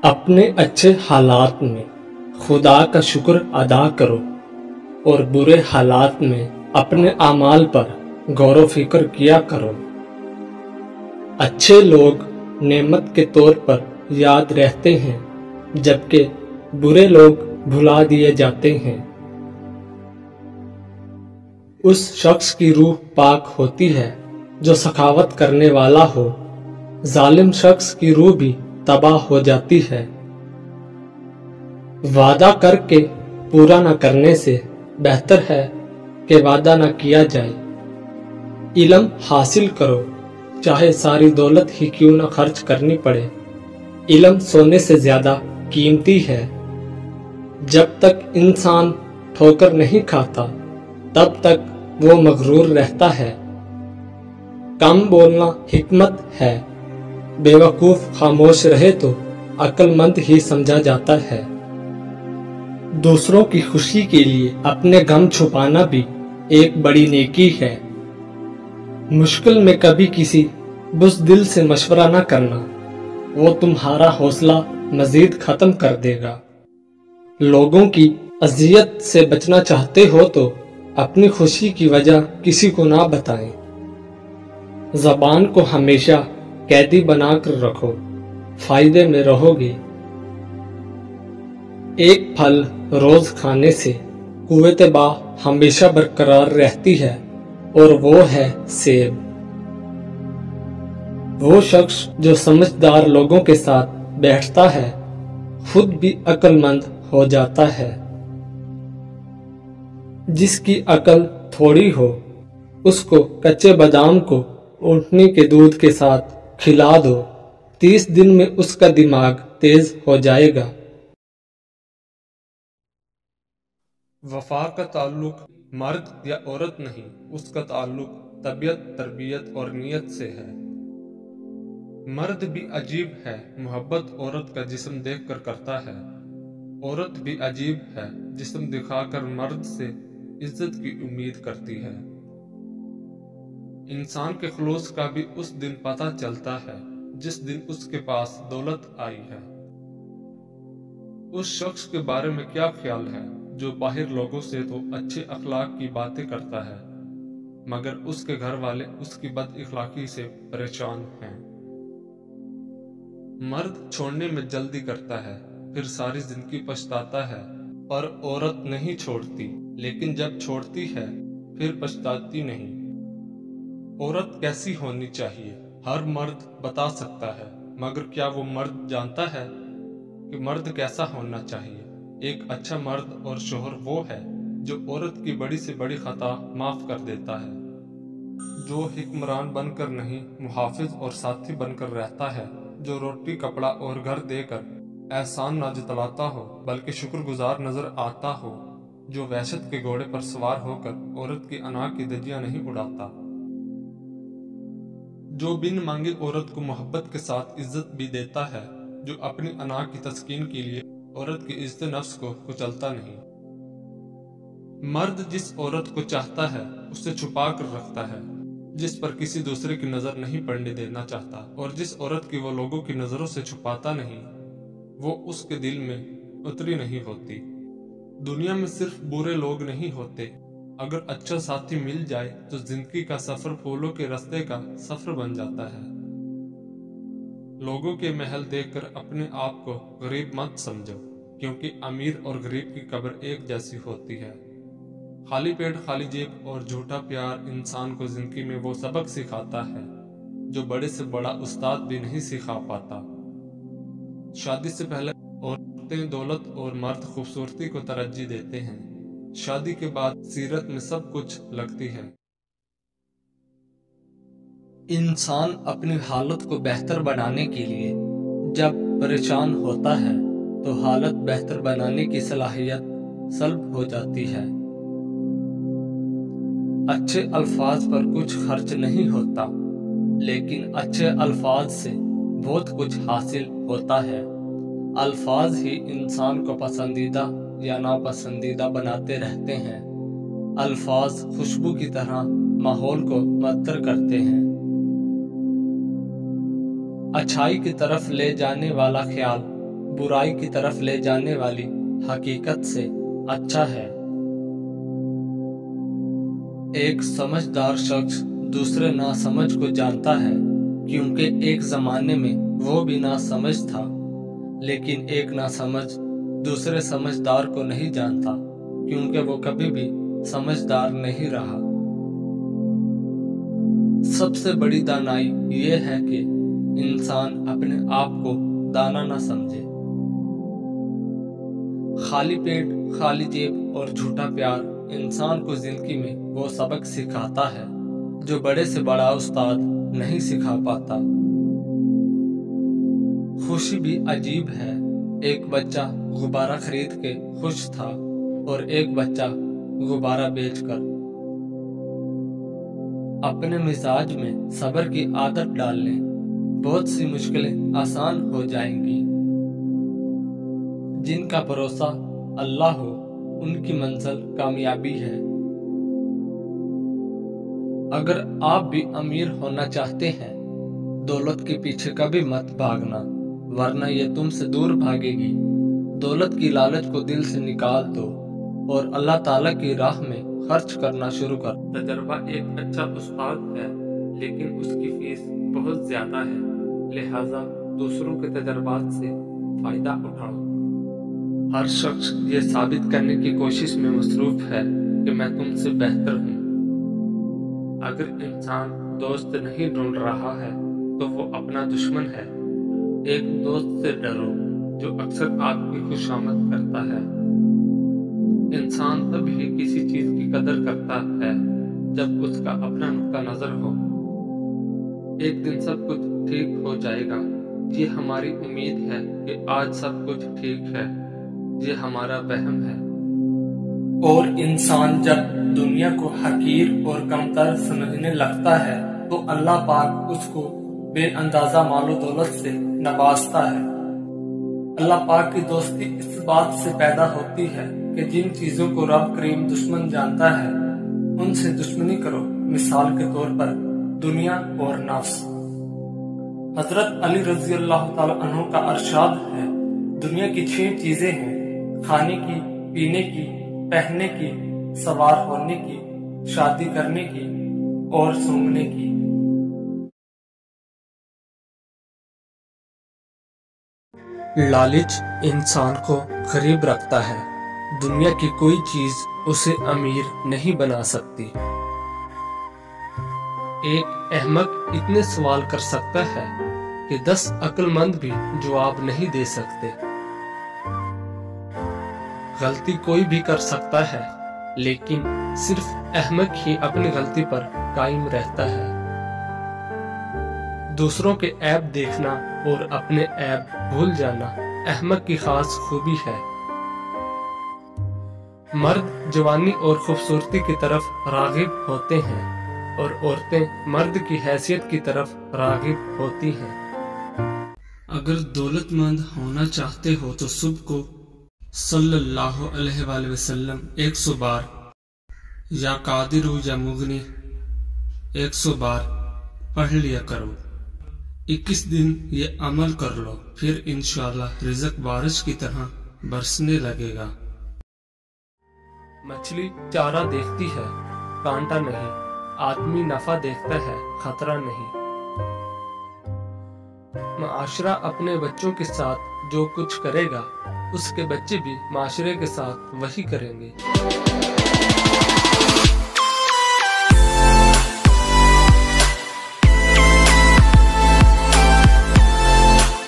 اپنے اچھے حالات میں خدا کا شکر ادا کرو اور برے حالات میں اپنے اعمال پر غور و فکر کیا کرو۔ اچھے لوگ نعمت کے طور پر یاد رہتے ہیں جبکہ برے لوگ بھلا دیے جاتے ہیں۔ اس شخص کی روح پاک ہوتی ہے جو سخاوت کرنے والا ہو، ظالم شخص کی روح بھی تباہ ہو جاتی ہے۔ وعدہ کر کے پورا نہ کرنے سے بہتر ہے کہ وعدہ نہ کیا جائے۔ علم حاصل کرو چاہے ساری دولت ہی کیوں نہ خرچ کرنی پڑے۔ علم سونے سے زیادہ قیمتی ہے۔ جب تک انسان ٹھوکر نہیں کھاتا تب تک وہ مغرور رہتا ہے۔ کم بولنا حکمت ہے، بے وقوف خاموش رہے تو عقل مند ہی سمجھا جاتا ہے۔ دوسروں کی خوشی کے لیے اپنے غم چھپانا بھی ایک بڑی نیکی ہے۔ مشکل میں کبھی کسی بزدل سے مشورہ نہ کرنا، وہ تمہارا حوصلہ مزید ختم کر دے گا۔ لوگوں کی اذیت سے بچنا چاہتے ہو تو اپنی خوشی کی وجہ کسی کو نہ بتائیں۔ زبان کو ہمیشہ قیدی بنا کر رکھو، فائدے میں رہو گے۔ ایک پھل روز کھانے سے قوت باہ ہمیشہ برقرار رہتی ہے اور وہ ہے سیب۔ وہ شخص جو سمجھدار لوگوں کے ساتھ بیٹھتا ہے خود بھی عقل مند ہو جاتا ہے۔ جس کی عقل تھوڑی ہو اس کو کچے بادام کو اونٹنی کے دودھ کے ساتھ کھلا دو، 30 دن میں اس کا دماغ تیز ہو جائے گا۔ وفا کا تعلق مرد یا عورت نہیں، اس کا تعلق طبیعت، تربیت اور نیت سے ہے۔ مرد بھی عجیب ہے، محبت عورت کا جسم دیکھ کر کرتا ہے۔ عورت بھی عجیب ہے، جسم دکھا کر مرد سے عزت کی امید کرتی ہے۔ انسان کے خلوص کا بھی اس دن پتہ چلتا ہے جس دن اس کے پاس دولت آئی ہے۔ اس شخص کے بارے میں کیا خیال ہے جو باہر لوگوں سے تو اچھے اخلاق کی باتیں کرتا ہے مگر اس کے گھر والے اس کی بد اخلاقی سے پریشان ہیں۔ مرد چھوڑنے میں جلدی کرتا ہے پھر ساری زندگی پچھتاتا ہے، اور عورت نہیں چھوڑتی لیکن جب چھوڑتی ہے پھر پچھتاتی نہیں۔ عورت کیسی ہونی چاہیے ہر مرد بتا سکتا ہے، مگر کیا وہ مرد جانتا ہے کہ مرد کیسا ہونا چاہیے؟ ایک اچھا مرد اور شوہر وہ ہے جو عورت کی بڑی سے بڑی خطا معاف کر دیتا ہے، جو حکمران بن کر نہیں محافظ اور ساتھی بن کر رہتا ہے، جو روٹی کپڑا اور گھر دے کر احسان نہ جتلاتا ہو بلکہ شکر گزار نظر آتا ہو، جو وحشت کے گھوڑے پر سوار ہو کر عورت کی انا کی دھجیاں نہیں اڑاتا، جو بن مانگے عورت کو محبت کے ساتھ عزت بھی دیتا ہے، جو اپنی انا کی تسکین کے لیے عورت کی عزت نفس کو کچلتا نہیں۔ مرد جس عورت کو چاہتا ہے اسے چھپا کر رکھتا ہے، جس پر کسی دوسرے کی نظر نہیں پڑنے دینا چاہتا، اور جس عورت کی وہ لوگوں کی نظروں سے چھپاتا نہیں وہ اس کے دل میں اتری نہیں ہوتی۔ دنیا میں صرف برے لوگ نہیں ہوتے، اگر اچھا ساتھی مل جائے تو زندگی کا سفر پھولوں کے رستے کا سفر بن جاتا ہے۔ لوگوں کے محل دیکھ کر اپنے آپ کو غریب مت سمجھو، کیونکہ امیر اور غریب کی قبر ایک جیسی ہوتی ہے۔ خالی پیٹ خالی جیب اور جھوٹا پیار انسان کو زندگی میں وہ سبق سکھاتا ہے جو بڑے سے بڑا استاد بھی نہیں سکھا پاتا۔ شادی سے پہلے عورتیں دولت اور مرد خوبصورتی کو ترجیح دیتے ہیں، شادی کے بعد سیرت میں سب کچھ لگتی ہے۔ انسان اپنی حالت کو بہتر بنانے کے لیے جب پریشان ہوتا ہے تو حالت بہتر بنانے کی صلاحیت سلب ہو جاتی ہے۔ اچھے الفاظ پر کچھ خرچ نہیں ہوتا، لیکن اچھے الفاظ سے بہت کچھ حاصل ہوتا ہے۔ الفاظ ہی انسان کو پسندیدہ یا ناپسندیدہ بناتے رہتے ہیں۔ الفاظ خوشبو کی طرح ماحول کو معطر کرتے ہیں۔ اچھائی کی طرف لے جانے والا خیال برائی کی طرف لے جانے والی حقیقت سے اچھا ہے۔ ایک سمجھدار شخص دوسرے ناسمجھ کو جانتا ہے، کیونکہ ایک زمانے میں وہ بھی ناسمجھ تھا، لیکن ایک ناسمجھ دوسرے سمجھدار کو نہیں جانتا، کیونکہ وہ کبھی بھی سمجھدار نہیں رہا۔ سب سے بڑی دانائی یہ ہے کہ انسان اپنے آپ کو دانا نہ سمجھے۔ خالی پیٹ، خالی جیب اور جھوٹا پیار انسان کو زندگی میں وہ سبق سکھاتا ہے جو بڑے سے بڑا استاد نہیں سکھا پاتا۔ خوشی بھی عجیب ہے، ایک بچہ غبارہ خرید کے خوش تھا اور ایک بچہ غبارہ بیچ کر۔ اپنے مزاج میں صبر کی عادت ڈال لیں، بہت سی مشکلیں آسان ہو جائیں گی۔ جن کا بھروسہ اللہ ہو ان کی منزل کامیابی ہے۔ اگر آپ بھی امیر ہونا چاہتے ہیں، دولت کے پیچھے کبھی مت بھاگنا، ورنہ یہ تم سے دور بھاگے گی۔ دولت کی لالچ کو دل سے نکال دو اور اللہ تعالیٰ کی راہ میں خرچ کرنا شروع کر۔ تجربہ ایک اچھا استاد ہے، لیکن اس کی فیس بہت زیادہ ہے، لہٰذا دوسروں کے تجربات سے فائدہ اٹھاؤ۔ ہر شخص یہ ثابت کرنے کی کوشش میں مصروف ہے کہ میں تم سے بہتر ہوں۔ اگر انسان دوست نہیں ڈھونڈ رہا ہے تو وہ اپنا دشمن ہے۔ ایک دوست سے ڈرو جو اکثر آپ کی خوشامد کرتا ہے۔ انسان تب ہی کسی چیز کی قدر کرتا ہے جب اس کا اپنا نقطہ نظر ہو۔ ایک دن سب کچھ ٹھیک ہو جائے گا، یہ ہماری امید ہے کہ آج سب کچھ ٹھیک ہے، یہ ہمارا وہم ہے۔ اور انسان جب دنیا کو حقیر اور کمتر سمجھنے لگتا ہے تو اللہ پاک اس کو بے اندازہ مال و دولت سے نوازتا ہے۔ اللہ پاک کی دوستی اس بات سے پیدا ہوتی ہے کہ جن چیزوں کو رب کریم دشمن جانتا ہے ان سے دشمنی کرو، مثال کے طور پر دنیا اور نفس۔ حضرت علی رضی اللہ تعالی عنہ کا ارشاد ہے، دنیا کی 6 چیزیں ہیں: کھانے کی، پینے کی، پہننے کی، سوار ہونے کی، شادی کرنے کی اور سونگنے کی۔ لالچ انسان کو غریب رکھتا ہے، دنیا کی کوئی چیز اسے امیر نہیں بنا سکتی۔ ایک احمق اتنے سوال کر سکتا ہے کہ 10 عقل مند بھی جواب نہیں دے سکتے۔ غلطی کوئی بھی کر سکتا ہے، لیکن صرف احمق ہی اپنی غلطی پر قائم رہتا ہے۔ دوسروں کے عیب دیکھنا اور اپنے عیب بھول جانا احمق کی خاص خوبی ہے۔ مرد جوانی اور خوبصورتی کی طرف راغب ہوتے ہیں اور عورتیں مرد کی حیثیت کی طرف راغب ہوتی ہیں۔ اگر دولت مند ہونا چاہتے ہو تو صبح کو صلی اللہ علیہ وآلہ وسلم 100 بار، یا قادر یا مغنی 100 بار پڑھ لیا کرو۔ 21 دن یہ عمل کر لو، پھر انشاءاللہ رزق بارش کی طرح برسنے لگے گا۔ مچھلی چارہ دیکھتی ہے، کانٹا نہیں۔ آدمی نفع دیکھتا ہے، خطرہ نہیں۔ معاشرہ اپنے بچوں کے ساتھ جو کچھ کرے گا، اس کے بچے بھی معاشرے کے ساتھ وہی کریں گے۔